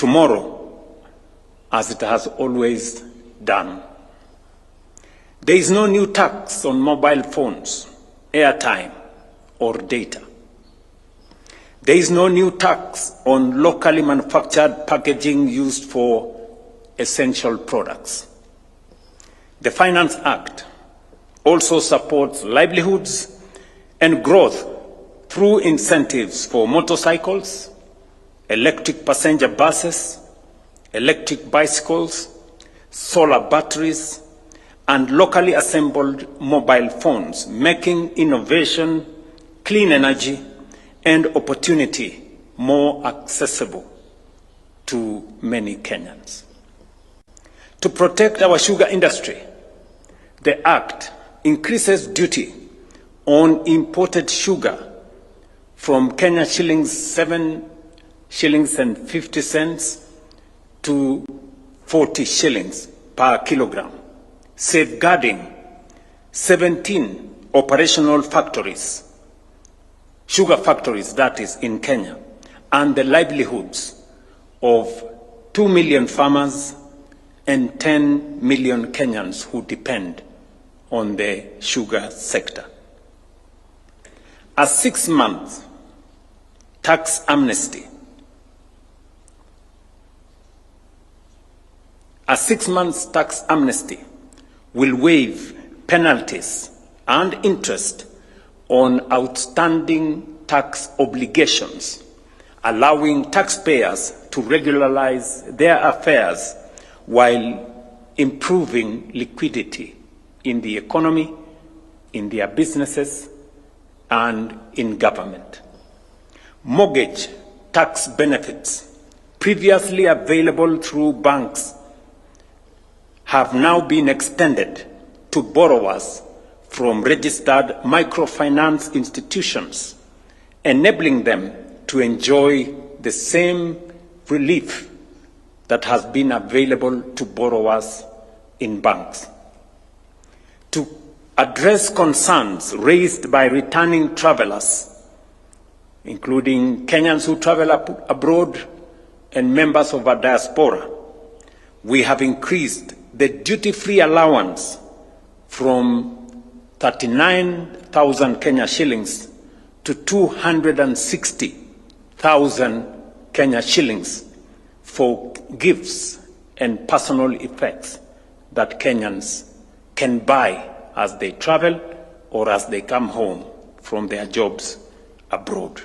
tomorrow as it has always done. There is no new tax on mobile phones, airtime, or data. There is no new tax on locally manufactured packaging used for essential products. The Finance Act also supports livelihoods and growth through incentives for motorcycles, electric passenger buses, electric bicycles, solar batteries, and locally assembled mobile phones, making innovation, clean energy, and opportunity more accessible to many Kenyans. To protect our sugar industry, the Act increases duty on imported sugar from Kenya shillings 7 shillings and 50 cents to 40 shillings per kilogram, safeguarding 17 operational factories, sugar factories that is in Kenya, and the livelihoods of 2 million farmers and 10 million Kenyans who depend on the sugar sector. A 6-month tax amnesty. A 6-month tax amnesty will waive penalties and interest on outstanding tax obligations, allowing taxpayers to regularize their affairs while improving liquidity in the economy, in their businesses, and in government. Mortgage tax benefits previously available through banks have now been extended to borrowers from registered microfinance institutions, enabling them to enjoy the same relief that has been available to borrowers in banks. To address concerns raised by returning travelers, including Kenyans who travel abroad and members of our diaspora, we have increased the duty-free allowance from 39,000 Kenya shillings to 260,000 Kenya shillings for gifts and personal effects that Kenyans can buy as they travel or as they come home from their jobs abroad.